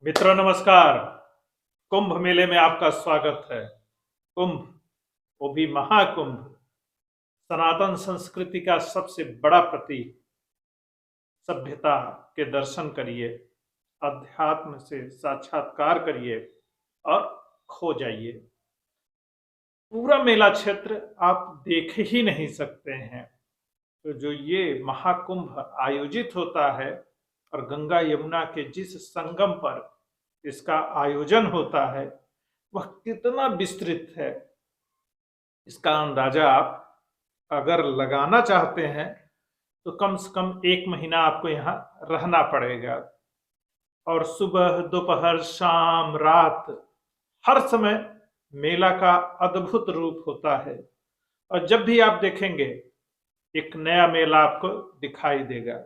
मित्रों नमस्कार। कुंभ मेले में आपका स्वागत है। कुंभ, वो भी महाकुंभ, सनातन संस्कृति का सबसे बड़ा प्रतीक। सभ्यता के दर्शन करिए, अध्यात्म से साक्षात्कार करिए और खो जाइए। पूरा मेला क्षेत्र आप देख ही नहीं सकते हैं। तो जो ये महाकुंभ आयोजित होता है और गंगा यमुना के जिस संगम पर इसका आयोजन होता है, वह कितना विस्तृत है, इसका अंदाजा आप अगर लगाना चाहते हैं तो कम से कम 1 महीना आपको यहाँ रहना पड़ेगा। और सुबह, दोपहर, शाम, रात, हर समय मेला का अद्भुत रूप होता है। और जब भी आप देखेंगे, एक नया मेला आपको दिखाई देगा।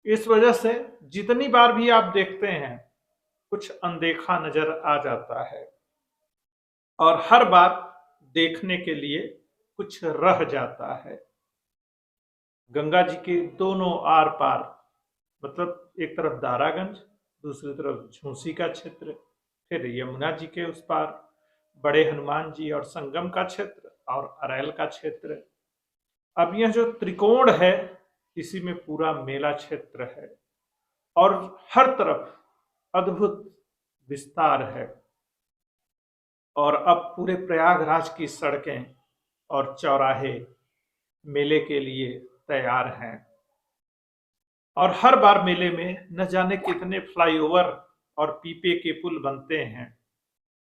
इस वजह से जितनी बार भी आप देखते हैं, कुछ अनदेखा नजर आ जाता है और हर बार देखने के लिए कुछ रह जाता है। गंगा जी के दोनों आर पार, मतलब एक तरफ दारागंज, दूसरी तरफ झूंसी का क्षेत्र, फिर यमुना जी के उस पार बड़े हनुमान जी और संगम का क्षेत्र और अरैल का क्षेत्र। अब यह जो त्रिकोण है, इसी में पूरा मेला क्षेत्र है और हर तरफ अद्भुत विस्तार है। और अब पूरे प्रयागराज की सड़कें और चौराहे मेले के लिए तैयार हैं। और हर बार मेले में न जाने कितने फ्लाईओवर और पीपे के पुल बनते हैं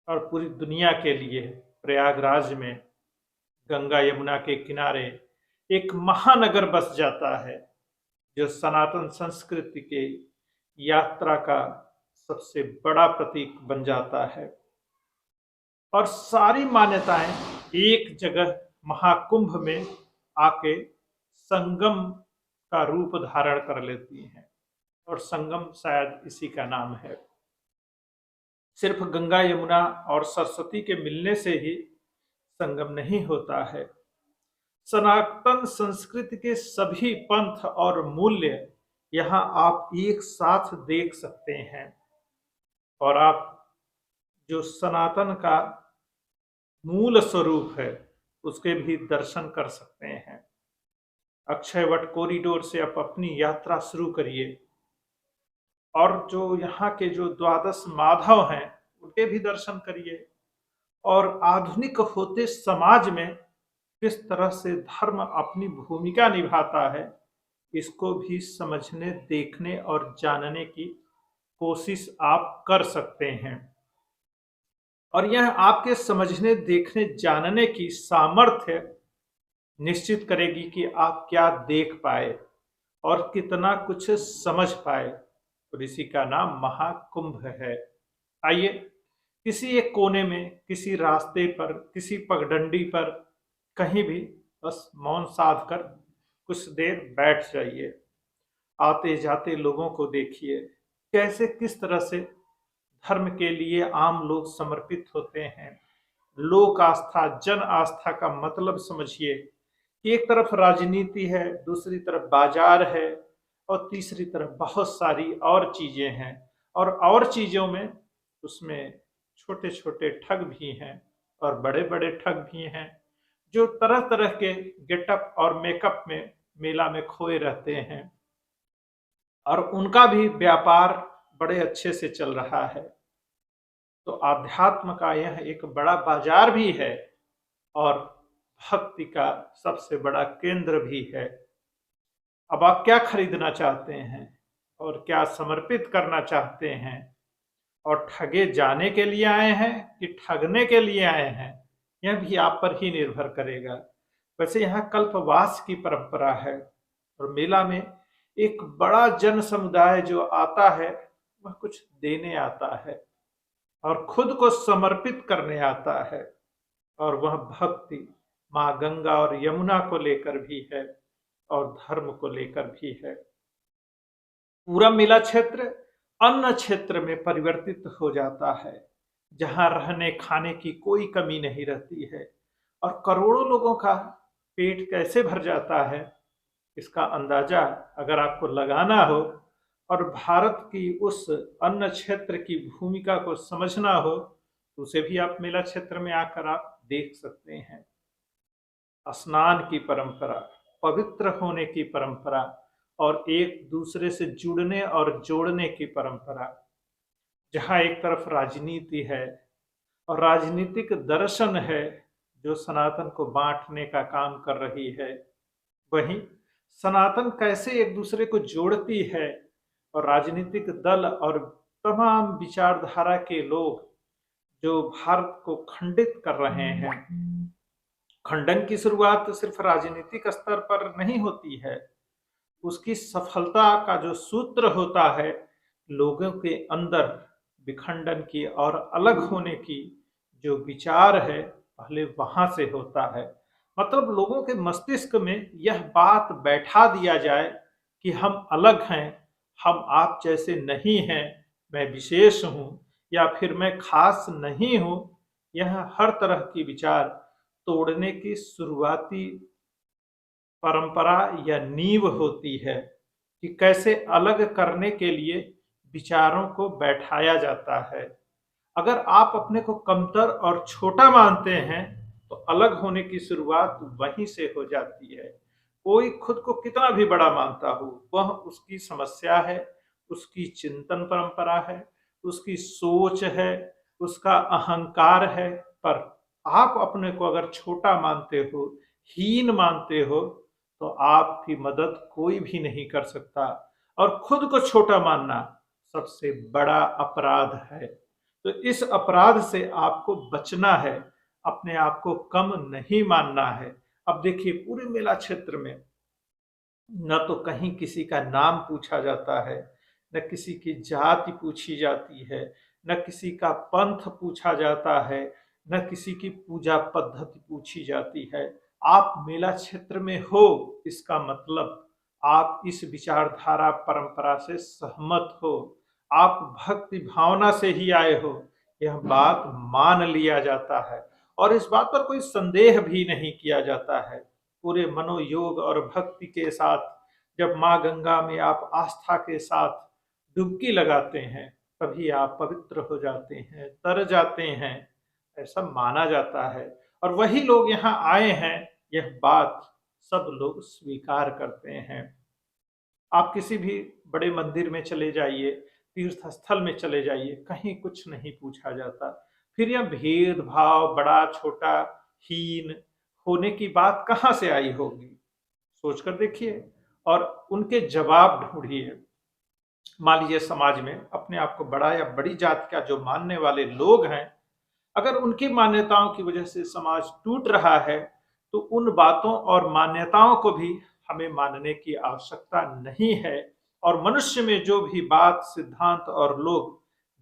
और पूरी दुनिया के लिए प्रयागराज में गंगा यमुना के किनारे एक महानगर बस जाता है, जो सनातन संस्कृति के यात्रा का सबसे बड़ा प्रतीक बन जाता है। और सारी मान्यताएं एक जगह महाकुंभ में आके संगम का रूप धारण कर लेती हैं। और संगम शायद इसी का नाम है। सिर्फ गंगा यमुना और सरस्वती के मिलने से ही संगम नहीं होता है। सनातन संस्कृति के सभी पंथ और मूल्य यहाँ आप एक साथ देख सकते हैं। और आप जो सनातन का मूल स्वरूप है, उसके भी दर्शन कर सकते हैं। अक्षयवट कॉरिडोर से आप अपनी यात्रा शुरू करिए और जो यहाँ के जो द्वादश माधव हैं, उनके भी दर्शन करिए। और आधुनिक होते समाज में किस तरह से धर्म अपनी भूमिका निभाता है, इसको भी समझने, देखने और जानने की कोशिश आप कर सकते हैं। और यह आपके समझने, देखने, जानने की सामर्थ्य निश्चित करेगी कि आप क्या देख पाए और कितना कुछ समझ पाए। और इसी का नाम महाकुंभ है। आइए, किसी एक कोने में, किसी रास्ते पर, किसी पगडंडी पर, कहीं भी बस मौन साध कर कुछ देर बैठ जाइए। आते जाते लोगों को देखिए, कैसे किस तरह से धर्म के लिए आम लोग समर्पित होते हैं। लोक आस्था, जन आस्था का मतलब समझिए कि एक तरफ राजनीति है, दूसरी तरफ बाजार है और तीसरी तरफ बहुत सारी और चीजें हैं। और चीजों में, उसमें छोटे छोटे ठग भी हैं और बड़े बड़े ठग भी हैं, जो तरह तरह के गेटअप और मेकअप में मेला में खोए रहते हैं। और उनका भी व्यापार बड़े अच्छे से चल रहा है। तो आध्यात्म का यह एक बड़ा बाजार भी है और भक्ति का सबसे बड़ा केंद्र भी है। अब आप क्या खरीदना चाहते हैं और क्या समर्पित करना चाहते हैं, और ठगे जाने के लिए आए हैं कि ठगने के लिए आए हैं, यह भी आप पर ही निर्भर करेगा। वैसे यहाँ कल्पवास की परंपरा है और मेला में एक बड़ा जन समुदाय जो आता है, वह कुछ देने आता है और खुद को समर्पित करने आता है। और वह भक्ति माँ गंगा और यमुना को लेकर भी है और धर्म को लेकर भी है। पूरा मेला क्षेत्र अन्न क्षेत्र में परिवर्तित हो जाता है, जहां रहने खाने की कोई कमी नहीं रहती है। और करोड़ों लोगों का पेट कैसे भर जाता है, इसका अंदाजा अगर आपको लगाना हो और भारत की उस अन्न क्षेत्र की भूमिका को समझना हो तो उसे भी आप मेला क्षेत्र में आकर आप देख सकते हैं। स्नान की परंपरा, पवित्र होने की परंपरा और एक दूसरे से जुड़ने और जोड़ने की परंपरा, जहाँ एक तरफ राजनीति है और राजनीतिक दर्शन है जो सनातन को बांटने का काम कर रही है, वहीं सनातन कैसे एक दूसरे को जोड़ती है और राजनीतिक दल और तमाम विचारधारा के लोग जो भारत को खंडित कर रहे हैं। खंडन की शुरुआत सिर्फ राजनीतिक स्तर पर नहीं होती है, उसकी सफलता का जो सूत्र होता है लोगों के अंदर विखंडन की और अलग होने की जो विचार है पहले वहां से होता है। मतलब लोगों के मस्तिष्क में यह बात बैठा दिया जाए कि हम अलग हैं, हम आप जैसे नहीं हैं, मैं विशेष हूं या फिर मैं खास नहीं हूं। यह हर तरह की विचार तोड़ने की शुरुआती परंपरा या नींव होती है कि कैसे अलग करने के लिए विचारों को बैठाया जाता है। अगर आप अपने को कमतर और छोटा मानते हैं तो अलग होने की शुरुआत वहीं से हो जाती है। कोई खुद को कितना भी बड़ा मानता हो, वह उसकी समस्या है, उसकी चिंतन परंपरा है, उसकी सोच है, उसका अहंकार है। पर आप अपने को अगर छोटा मानते हो, हीन मानते हो, तो आपकी मदद कोई भी नहीं कर सकता। और खुद को छोटा मानना सबसे बड़ा अपराध है। तो इस अपराध से आपको बचना है, अपने आप को कम नहीं मानना है। अब देखिए पूरे मेला क्षेत्र में न तो कहीं किसी का नाम पूछा जाता है, न किसी की जाति पूछी जाती है, न किसी का पंथ पूछा जाता है, न किसी की पूजा पद्धति पूछी जाती है। आप मेला क्षेत्र में हो इसका मतलब आप इस विचारधारा परंपरा से सहमत हो, आप भक्ति भावना से ही आए हो, यह बात मान लिया जाता है और इस बात पर कोई संदेह भी नहीं किया जाता है। पूरे मनोयोग और भक्ति के साथ जब माँ गंगा में आप आस्था के साथ डुबकी लगाते हैं तभी आप पवित्र हो जाते हैं, तर जाते हैं, ऐसा माना जाता है। और वही लोग यहाँ आए हैं, यह बात सब लोग स्वीकार करते हैं। आप किसी भी बड़े मंदिर में चले जाइए, तीर्थ स्थल में चले जाइए, कहीं कुछ नहीं पूछा जाता। फिर यह भेदभाव, बड़ा छोटा हीन होने की बात कहाँ से आई होगी, सोचकर देखिए और उनके जवाब ढूंढिए। मान लीजिए समाज में अपने आप को बड़ा या बड़ी जात का जो मानने वाले लोग हैं, अगर उनकी मान्यताओं की वजह से समाज टूट रहा है तो उन बातों और मान्यताओं को भी हमें मानने की आवश्यकता नहीं है। और मनुष्य में जो भी बात, सिद्धांत और लोग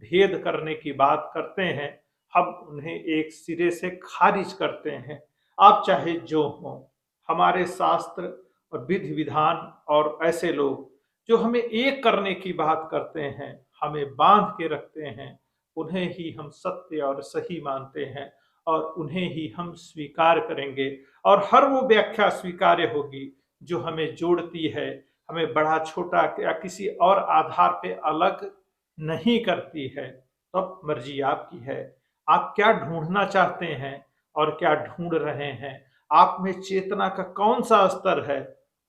भेद करने की बात करते हैं, हम उन्हें एक सिरे से खारिज करते हैं। आप चाहे जो हों, हमारे शास्त्र और विधि विधान और ऐसे लोग जो हमें एक करने की बात करते हैं, हमें बांध के रखते हैं, उन्हें ही हम सत्य और सही मानते हैं और उन्हें ही हम स्वीकार करेंगे। और हर वो व्याख्या स्वीकार्य होगी जो हमें जोड़ती है, हमें बड़ा छोटा या किसी और आधार पे अलग नहीं करती है। तो अब मर्जी आपकी है, आप क्या ढूंढना चाहते हैं और क्या ढूंढ रहे हैं, आप में चेतना का कौन सा स्तर है,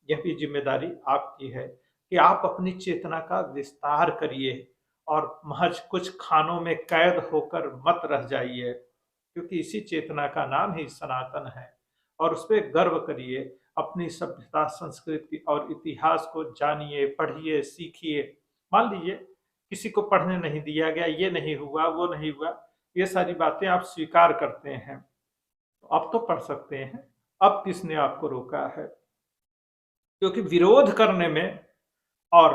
यह भी जिम्मेदारी आपकी है कि आप अपनी चेतना का विस्तार करिए और महज कुछ खानों में कैद होकर मत रह जाइए, क्योंकि इसी चेतना का नाम ही सनातन है। और उस पर गर्व करिए, अपनी सभ्यता, संस्कृति और इतिहास को जानिए, पढ़िए, सीखिए। मान लीजिए किसी को पढ़ने नहीं दिया गया, ये नहीं हुआ, वो नहीं हुआ, ये सारी बातें आप स्वीकार करते हैं, तो अब तो पढ़ सकते हैं। अब किसने आपको रोका है? क्योंकि विरोध करने में और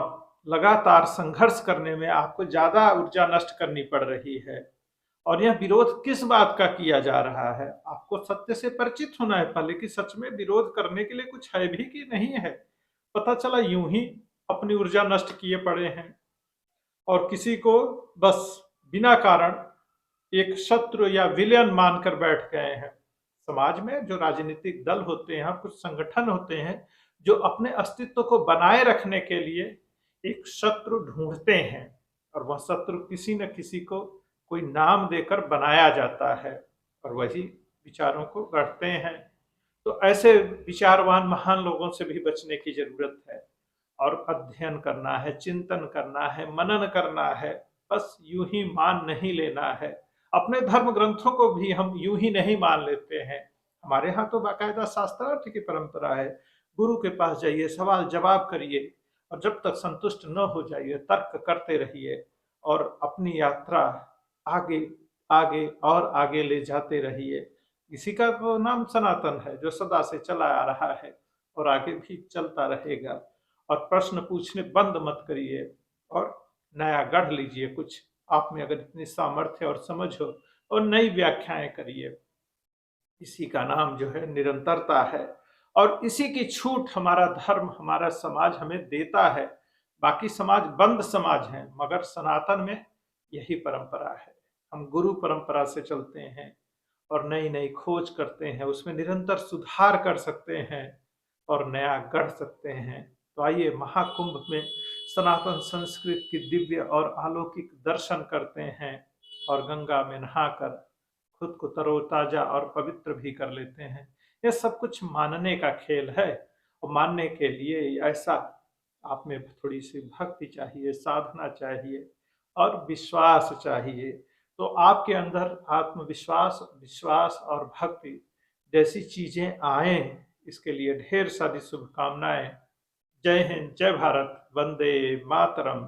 लगातार संघर्ष करने में आपको ज्यादा ऊर्जा नष्ट करनी पड़ रही है। और यह विरोध किस बात का किया जा रहा है? आपको सत्य से परिचित होना है पहले कि सच में विरोध करने के लिए कुछ है भी कि नहीं है। पता चला यूं ही अपनी ऊर्जा नष्ट किए पड़े हैं और किसी को बस बिना कारण एक शत्रु या विलेन मानकर बैठ गए हैं। समाज में जो राजनीतिक दल होते हैं, कुछ संगठन होते हैं जो अपने अस्तित्व को बनाए रखने के लिए एक शत्रु ढूंढते हैं और वह शत्रु किसी न किसी को कोई नाम देकर बनाया जाता है और वही विचारों को गढ़ते हैं। तो ऐसे विचारवान महान लोगों से भी बचने की जरूरत है और अध्ययन करना है, चिंतन करना है, मनन करना है। बस यूं ही मान नहीं लेना है। अपने धर्म ग्रंथों को भी हम यूं ही नहीं मान लेते हैं। हमारे यहाँ तो बाकायदा शास्त्रार्थ की परंपरा है। गुरु के पास जाइए, सवाल जवाब करिए और जब तक संतुष्ट न हो जाइए तर्क करते रहिए और अपनी यात्रा आगे आगे और आगे ले जाते रहिए। इसी का तो नाम सनातन है, जो सदा से चला आ रहा है और आगे भी चलता रहेगा। और प्रश्न पूछने बंद मत करिए और नया गढ़ लीजिए कुछ। आप में अगर इतनी सामर्थ्य और समझ हो और नई व्याख्याएं करिए। इसी का नाम जो है निरंतरता है और इसी की छूट हमारा धर्म, हमारा समाज हमें देता है। बाकी समाज बंद समाज हैं, मगर सनातन में यही परंपरा है। हम गुरु परंपरा से चलते हैं और नई नई खोज करते हैं, उसमें निरंतर सुधार कर सकते हैं और नया गढ़ सकते हैं। तो आइए महाकुंभ में सनातन संस्कृत की दिव्य और अलौकिक दर्शन करते हैं और गंगा में नहाकर खुद को तरोताजा और पवित्र भी कर लेते हैं। यह सब कुछ मानने का खेल है और मानने के लिए ऐसा आप में थोड़ी सी भक्ति चाहिए, साधना चाहिए और विश्वास चाहिए। तो आपके अंदर आत्मविश्वास, विश्वास और भक्ति जैसी चीजें आए, इसके लिए ढेर सारी शुभकामनाएं। जय हिंद, जय भारत, वंदे मातरम।